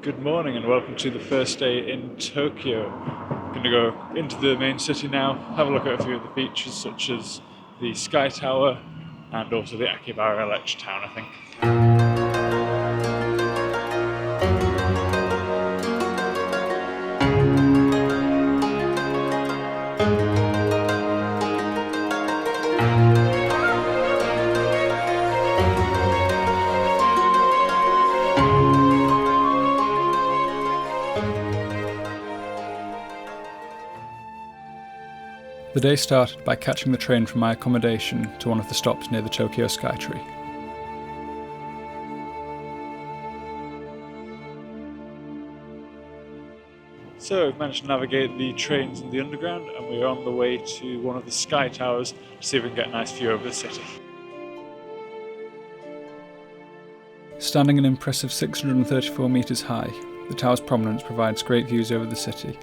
Good morning and welcome to the first day in Tokyo. I'm going to go into the main city now, have a look at a few of the features such as the Sky Tower and also the Akihabara lecture town, I think. The day started by catching the train from my accommodation to one of the stops near the Tokyo Skytree. So we've managed to navigate the trains in the underground and we're on the way to one of the Sky Towers to see if we can get a nice view over the city. Standing an impressive 634 metres high, the tower's prominence provides great views over the city.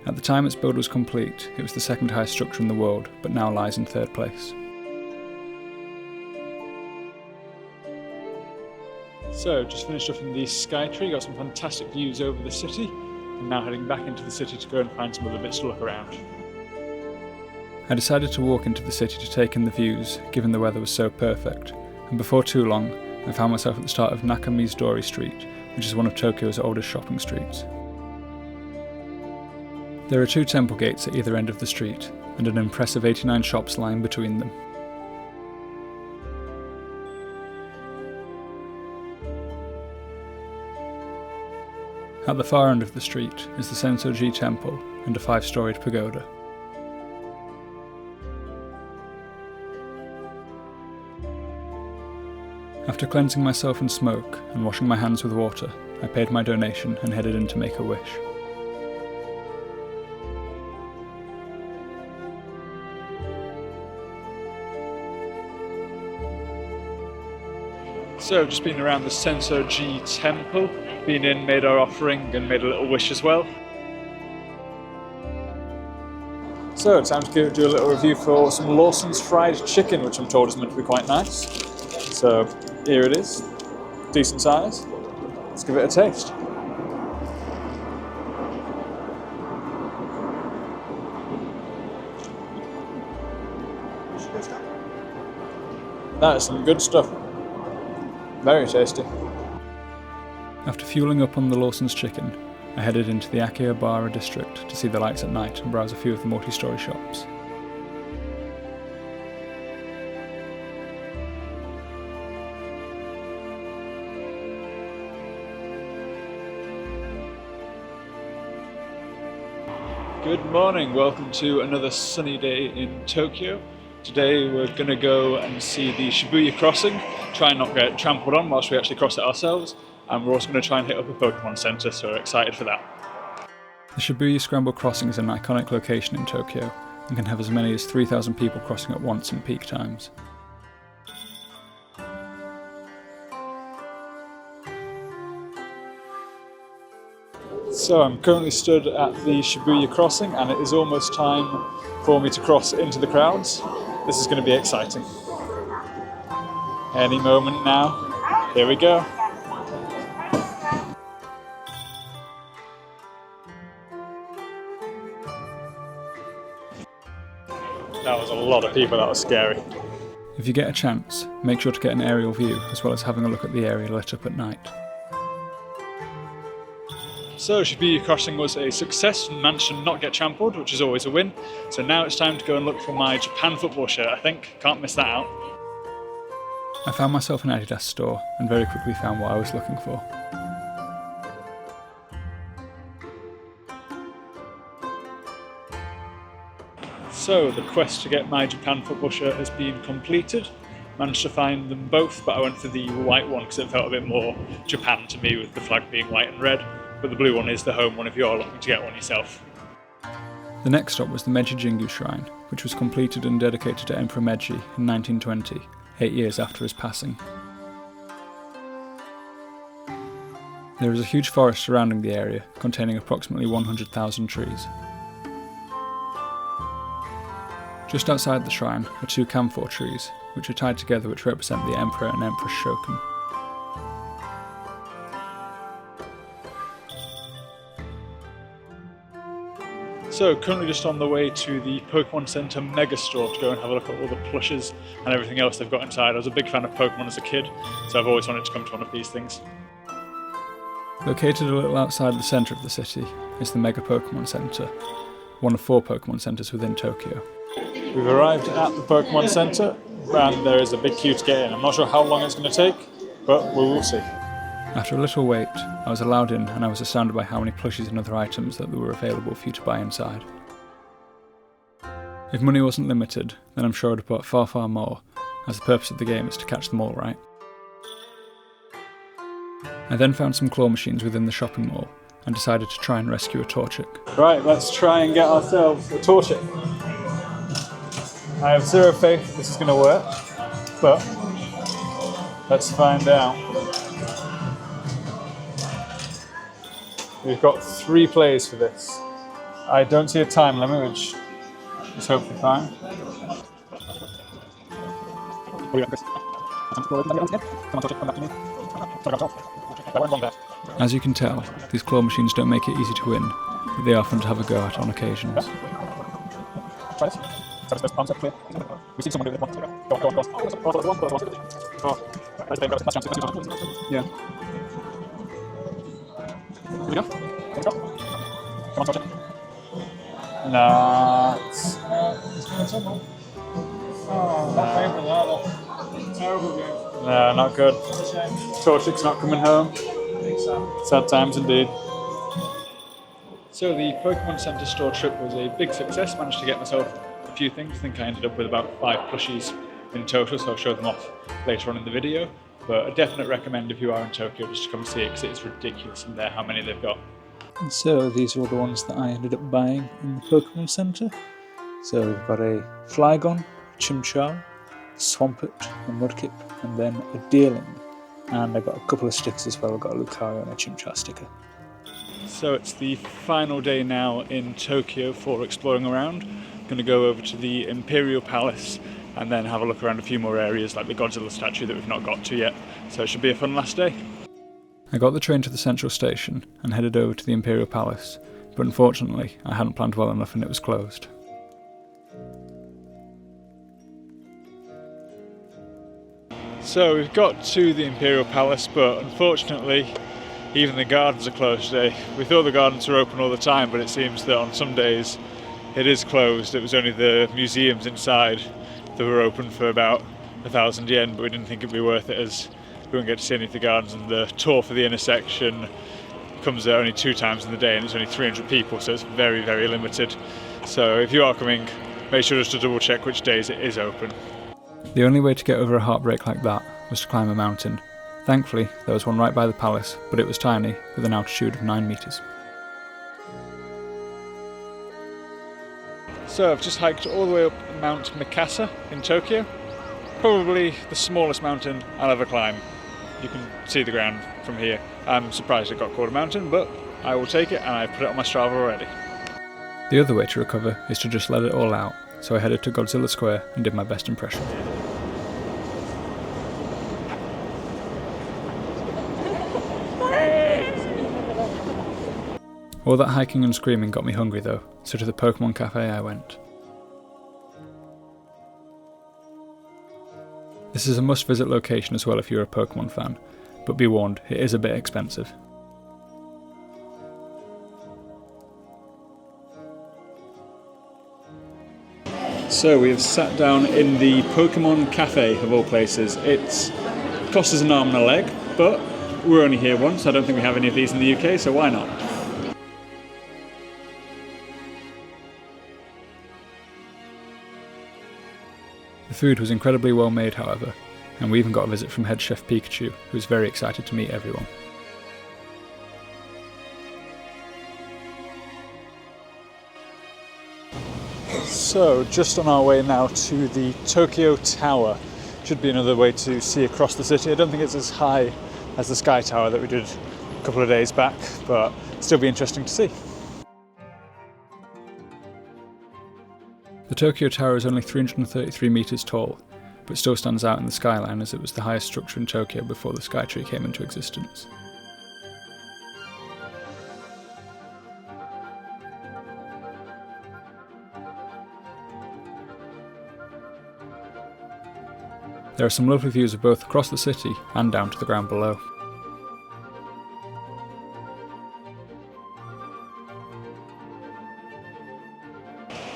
At the time its build was complete, it was the second highest structure in the world, but now lies in third place. So, just finished off in the Skytree, got some fantastic views over the city, and now heading back into the city to go and find some other bits to look around. I decided to walk into the city to take in the views, given the weather was so perfect, and before too long, I found myself at the start of Nakamise Dori Street, which is one of Tokyo's oldest shopping streets. There are two temple gates at either end of the street, and an impressive 89 shops lying between them. At the far end of the street is the Sensoji Temple and a 5-storied pagoda. After cleansing myself from smoke and washing my hands with water, I paid my donation and headed in to make a wish. So I've just been around the Sensoji Temple, been in, made our offering and made a little wish as well. So time to do a little review for some Lawson's fried chicken, which I'm told is meant to be quite nice. So here it is, decent size. Let's give it a taste. That is some good stuff. Very tasty. After fueling up on the Lawson's chicken, I headed into the Akihabara district to see the lights at night and browse a few of the multi-story shops. Good morning, welcome to another sunny day in Tokyo. Today we're going to go and see the Shibuya Crossing, try and not get trampled on whilst we actually cross it ourselves, and we're also going to try and hit up a Pokemon Center, so we're excited for that. The Shibuya Scramble Crossing is an iconic location in Tokyo and can have as many as 3,000 people crossing at once in peak times. So I'm currently stood at the Shibuya Crossing and it is almost time for me to cross into the crowds. This is going to be exciting. Any moment now. Here we go. That was a lot of people, that was scary. If you get a chance, make sure to get an aerial view as well as having a look at the area lit up at night. So Shibuya Crossing was a success and managed to not get trampled, which is always a win. So now it's time to go and look for my Japan football shirt, I think. Can't miss that out. I found myself an Adidas store and very quickly found what I was looking for. So the quest to get my Japan football shirt has been completed. Managed to find them both, but I went for the white one because it felt a bit more Japan to me with the flag being white and red. But the blue one is the home one if you're looking to get one yourself. The next stop was the Meiji Jingu shrine, which was completed and dedicated to Emperor Meiji in 1920, 8 years after his passing. There is a huge forest surrounding the area, containing approximately 100,000 trees. Just outside the shrine are two camphor trees, which are tied together, which represent the Emperor and Empress Shokin. So, currently just on the way to the Pokemon Center Mega Store to go and have a look at all the plushes and everything else they've got inside. I was a big fan of Pokemon as a kid, so I've always wanted to come to one of these things. Located a little outside the centre of the city is the Mega Pokemon Center, one of 4 Pokemon centres within Tokyo. We've arrived at the Pokemon Center, and there is a big queue to get in. I'm not sure how long it's going to take, but we will see. After a little wait, I was allowed in and I was astounded by how many plushies and other items that were available for you to buy inside. If money wasn't limited, then I'm sure I'd have bought far, far more, as the purpose of the game is to catch them all, right? I then found some claw machines within the shopping mall and decided to try and rescue a Torchic. Right, let's try and get ourselves a Torchic. I have zero faith that this is going to work, but let's find out. We've got 3 plays for this. I don't see a time limit, which is hopefully fine. As you can tell, these claw machines don't make it easy to win, but they are fun to have a go at on occasions. Yeah. Nah. No, not good. Torchic's not coming home. Sad times indeed. So the Pokemon Center store trip was a big success. Managed to get myself a few things. I think I ended up with about 5 plushies in total, so I'll show them off later on in the video. But a definite recommend if you are in Tokyo just to come see it, because it's ridiculous in there how many they've got. And so these are all the ones that I ended up buying in the Pokemon Center. So we've got a Flygon, Chimchar, Swampert, a Mudkip, and then a Deerling. And I got a couple of stickers as well. I got a Lucario and a Chimchar sticker. So it's the final day now in Tokyo for exploring around. I'm going to go over to the Imperial Palace and then have a look around a few more areas like the Godzilla statue that we've not got to yet. So it should be a fun last day. I got the train to the central station and headed over to the Imperial Palace, but unfortunately I hadn't planned well enough and it was closed. So we've got to the Imperial Palace, but unfortunately even the gardens are closed today. We thought the gardens were open all the time, but it seems that on some days it is closed. It was only the museums inside that were open for about 1,000 yen, but we didn't think it'd be worth it as we wouldn't get to see any of the gardens, and the tour for the intersection comes there only 2 times in the day and it's only 300 people, so it's very, very limited. So if you are coming, make sure just to double check which days it is open. The only way to get over a heartbreak like that was to climb a mountain. Thankfully, there was one right by the palace, but it was tiny, with an altitude of 9 metres. So I've just hiked all the way up Mount Mikasa in Tokyo. Probably the smallest mountain I'll ever climb. You can see the ground from here. I'm surprised it got called a mountain, but I will take it and I've put it on my Strava already. The other way to recover is to just let it all out, so I headed to Godzilla Square and did my best impression. All that hiking and screaming got me hungry though, so to the Pokemon Cafe I went. This is a must-visit location as well if you're a Pokemon fan, but be warned, it is a bit expensive. So we have sat down in the Pokemon Cafe of all places. It costs us an arm and a leg, but we're only here once. I don't think we have any of these in the UK, so why not? The food was incredibly well made, however, and we even got a visit from head chef Pikachu, who was very excited to meet everyone. So, just on our way now to the Tokyo Tower. Should be another way to see across the city. I don't think it's as high as the Sky Tower that we did a couple of days back, but still be interesting to see. The Tokyo Tower is only 333 metres tall, but still stands out in the skyline as it was the highest structure in Tokyo before the Skytree came into existence. There are some lovely views of both across the city and down to the ground below.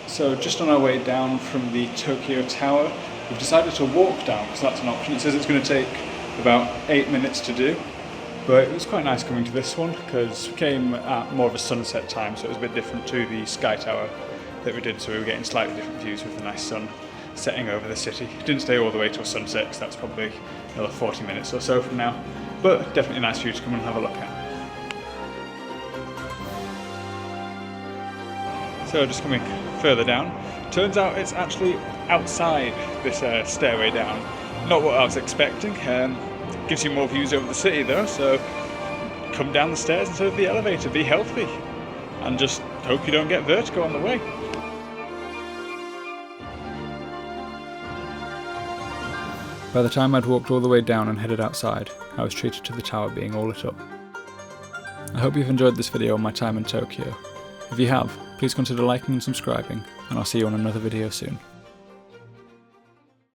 So just on our way down from the Tokyo Tower, we've decided to walk down because that's an option. It says it's going to take about 8 minutes to do, but it was quite nice coming to this one because we came at more of a sunset time, so it was a bit different to the Sky Tower that we did, so we were getting slightly different views with the nice sun setting over the city. Didn't stay all the way till sunset because that's probably another 40 minutes or so from now, but definitely a nice view to come and have a look at. So just coming further down, turns out it's actually outside this stairway down. Not what I was expecting. Gives you more views over the city though, so come down the stairs instead of the elevator, be healthy, and just hope you don't get vertigo on the way. By the time I'd walked all the way down and headed outside, I was treated to the tower being all lit up. I hope you've enjoyed this video on my time in Tokyo. If you have, please consider liking and subscribing, and I'll see you on another video soon.